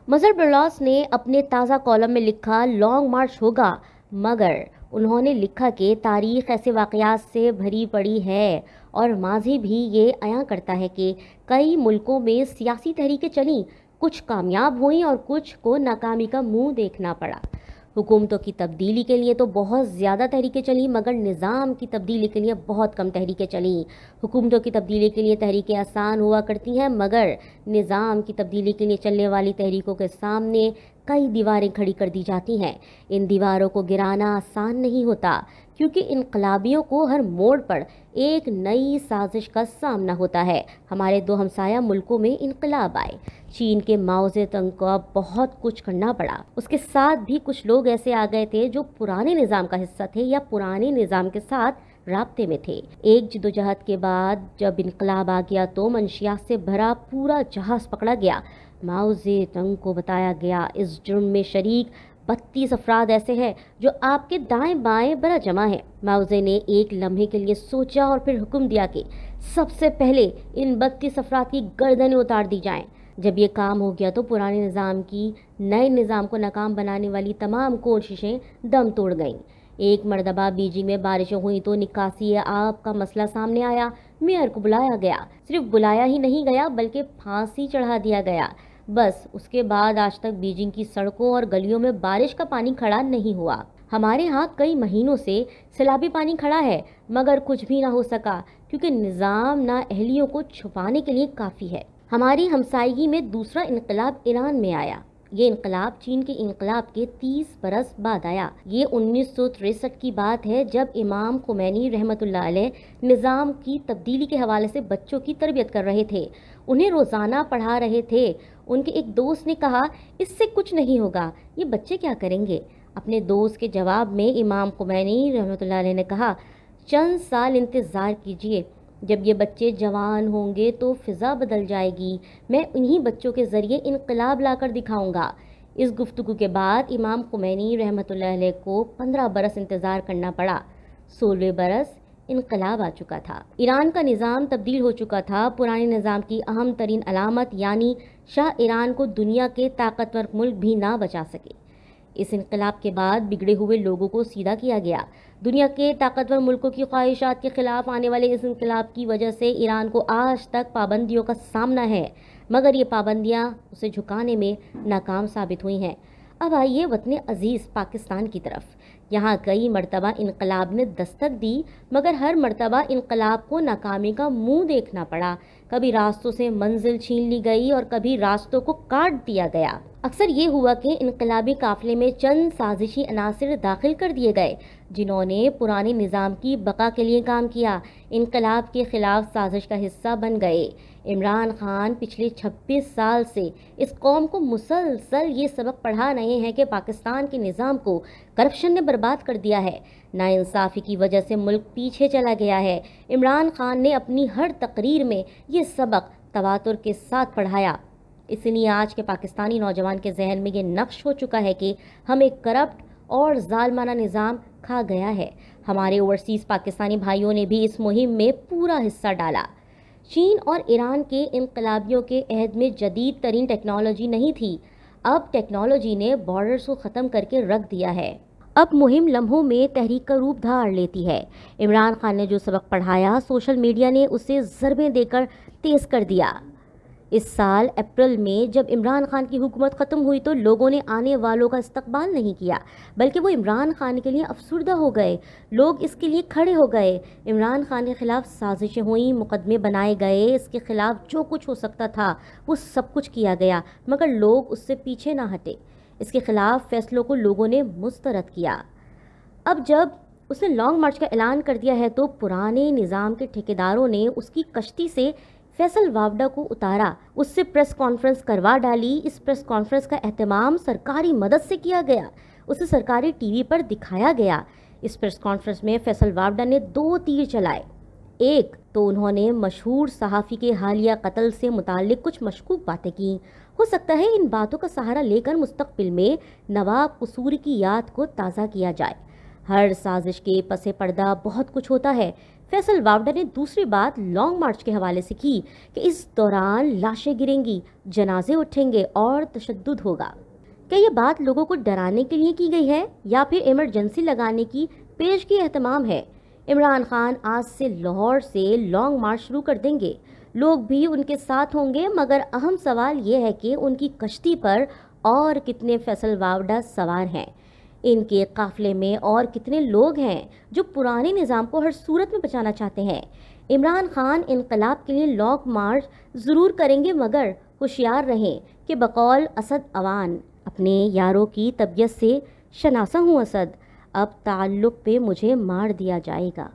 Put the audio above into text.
मजहर बर्लास ने अपने ताज़ा कॉलम में लिखा लॉन्ग मार्च होगा, मगर उन्होंने लिखा कि तारीख ऐसे वाक़यात से भरी पड़ी है और माजी भी ये अयां करता है कि कई मुल्कों में सियासी तहरीकें चलीं, कुछ कामयाब हुई और कुछ को नाकामी का मुंह देखना पड़ा। हुकूमतों की तब्दीली के लिए तो बहुत ज़्यादा तहरीकें चलीं, मगर निज़ाम की तब्दीली के लिए बहुत कम तहरीकें चलीं। हुकूमतों की तब्दीली के लिए तहरीकें आसान हुआ करती हैं, मगर निज़ाम की तब्दीली के लिए चलने वाली तहरीकों के सामने कई दीवारें खड़ी कर दी जाती हैं। इन दीवारों को गिराना आसान नहीं होता, क्योंकि इनकलाबियों को हर मोड़ पर एक नई साजिश का सामना होता है। हमारे दो हमसाया मुल्कों में इनकलाब आए। चीन के माओ ज़ेडुंग को अब बहुत कुछ करना पड़ा। उसके साथ भी कुछ लोग ऐसे आ गए थे जो पुराने निज़ाम का हिस्सा थे या पुराने निज़ाम के साथ राब्ते में थे। एक जिदोजहद के बाद जब इनकलाब आ गया तो मंशियात से भरा पूरा जहाज़ पकड़ा गया। माओ ज़ेडुंग को बताया गया, इस जुर्म में शरीक 32 अफराद ऐसे हैं जो आपके दाएं बाएं बरा जमा है। माओजे ने एक लम्हे के लिए सोचा और फिर हुक्म दिया कि सबसे पहले इन 32 अफराद की गर्दनें उतार दी जाएं। जब ये काम हो गया तो पुराने निज़ाम की नए निज़ाम को नाकाम बनाने वाली तमाम कोशिशें दम तोड़ गईं। एक मरतबा बीजिंग में बारिशें हुई तो निकासी आब का मसला सामने आया। मेयर को बुलाया गया, सिर्फ बुलाया ही नहीं गया बल्कि फांसी चढ़ा दिया गया। बस उसके बाद आज तक बीजिंग की सड़कों और गलियों में बारिश का पानी खड़ा नहीं हुआ। हमारे यहाँ कई महीनों से सैलाबी पानी खड़ा है, मगर कुछ भी ना हो सका, क्योंकि निज़ाम ना अहलियों को छुपाने के लिए काफ़ी है। हमारी हमसायगी में दूसरा इनकलाब ईरान में आया। ये इनकलाब चीन के इनकलाब के 30 बरस बाद आया। ये 1963 की बात है, जब इमाम खुमैनी रहमतुल्लाह अलैह निज़ाम की तब्दीली के हवाले से बच्चों की तरबियत कर रहे थे। उन्हें रोज़ाना पढ़ा रहे थे। उनके एक दोस्त ने कहा, इससे कुछ नहीं होगा, ये बच्चे क्या करेंगे। अपने दोस्त के जवाब में इमाम खुमैनी रहमतुल्लाह अलैह ने कहा, चंद साल इंतज़ार कीजिए, जब ये बच्चे जवान होंगे तो फ़िज़ा बदल जाएगी। मैं इन्हीं बच्चों के ज़रिए इनकलाब लाकर दिखाऊंगा। इस गुफ्तगू के बाद इमाम खुमैनी रहमतुल्लाह अलैह को 15 बरस इंतज़ार करना पड़ा। 16वें बरस इनकलाब आ चुका था। ईरान का निज़ाम तब्दील हो चुका था। पुराने निज़ाम की अहम तरीन अलामत यानी शाह ईरान को दुनिया के ताकतवर मुल्क भी ना बचा सके। इस इनकलाब के बाद बिगड़े हुए लोगों को सीधा किया गया। दुनिया के ताकतवर मुल्कों की ख्वाहिशात के खिलाफ आने वाले इस इनकलाब की वजह से ईरान को आज तक पाबंदियों का सामना है, मगर ये पाबंदियां उसे झुकाने में नाकाम साबित हुई हैं। अब आइए वतन अजीज़ पाकिस्तान की तरफ। यहाँ कई मरतबा इनकलाब ने दस्तक दी, मगर हर मरतबा इनकलाब को नाकामी का मुंह देखना पड़ा। कभी रास्तों से मंजिल छीन ली गई और कभी रास्तों को काट दिया गया। अक्सर ये हुआ कि इनकलाबी काफिले में चंद साजिशी अनासिर दाखिल कर दिए गए, जिन्होंने पुराने निज़ाम की बका के लिए काम किया, इनकलाब के खिलाफ साजिश का हिस्सा बन गए। इमरान खान पिछले 26 साल से इस कौम को मुसलसल ये सबक पढ़ा रहे हैं कि पाकिस्तान के निज़ाम को करप्शन ने बर्बाद कर दिया है। नाइंसाफ़ी की वजह से मुल्क पीछे चला गया है। इमरान खान ने अपनी हर तकरीर में ये सबक तवातुर के साथ पढ़ाया। इसलिए आज के पाकिस्तानी नौजवान के जहन में ये नक्श हो चुका है कि हमें करप्ट और जालमाना निज़ाम खा गया है। हमारे ओवरसीज़ पाकिस्तानी भाइयों ने भी इस मुहिम में पूरा हिस्सा डाला। चीन और ईरान के इनकलाबियों के अहद में जदीद तरीन टेक्नोलॉजी नहीं थी। अब टेक्नोलॉजी ने बॉर्डर्स को ख़त्म करके रख दिया है। अब मुहिम लम्हों में तहरीक का रूप धार लेती है। इमरान खान ने जो सबक पढ़ाया, सोशल मीडिया ने उसे ज़रबें देकर तेज़ कर दिया। इस साल अप्रैल में जब इमरान खान की हुकूमत ख़त्म हुई तो लोगों ने आने वालों का इस्तकबाल नहीं किया, बल्कि वो इमरान खान के लिए अफसुर्दा हो गए। लोग इसके लिए खड़े हो गए। इमरान खान के ख़िलाफ़ साजिशें हुई, मुकदमे बनाए गए, इसके ख़िलाफ़ जो कुछ हो सकता था वो सब कुछ किया गया, मगर लोग उससे पीछे ना हटे। इसके ख़िलाफ़ फ़ैसलों को लोगों ने मुस्तरद किया। अब जब उसने लॉन्ग मार्च का ऐलान कर दिया है तो पुराने निज़ाम के ठेकेदारों ने उसकी कश्ती से फैसल वावडा को उतारा, उससे प्रेस कॉन्फ्रेंस करवा डाली। इस प्रेस कॉन्फ्रेंस का एहतमाम सरकारी मदद से किया गया, उसे सरकारी टीवी पर दिखाया गया। इस प्रेस कॉन्फ्रेंस में फैसल वावडा ने 2 तीर चलाए। एक तो उन्होंने मशहूर सहाफ़ी के हालिया कत्ल से मुताल्लिक कुछ मशकूक बातें की। हो सकता है इन बातों का सहारा लेकर मुस्तक़बिल में नवाब कसूरी की याद को ताज़ा किया जाए। हर साजिश के पसे पर्दा बहुत कुछ होता है। فیصل واوڈا نے دوسری بات لانگ مارچ کے حوالے سے کی کہ اس دوران لاشیں گریں گی، جنازے اٹھیں گے اور تشدد ہوگا۔ کیا یہ بات لوگوں کو ڈرانے کے لیے کی گئی ہے یا پھر ایمرجنسی لگانے کی پیش کی اہتمام ہے؟ عمران خان آج سے لاہور سے لانگ مارچ شروع کر دیں گے، لوگ بھی ان کے ساتھ ہوں گے، مگر اہم سوال یہ ہے کہ ان کی کشتی پر اور کتنے فیصل واوڈا سوار ہیں، ان کے قافلے میں اور کتنے لوگ ہیں جو پرانے نظام کو ہر صورت میں بچانا چاہتے ہیں۔ عمران خان انقلاب کے لیے لانگ مارچ ضرور کریں گے، مگر ہوشیار رہیں کہ بقول اسد اوان اپنے یاروں کی طبیعت سے شناسا ہوں اسد، اب تعلق پہ مجھے مار دیا جائے گا۔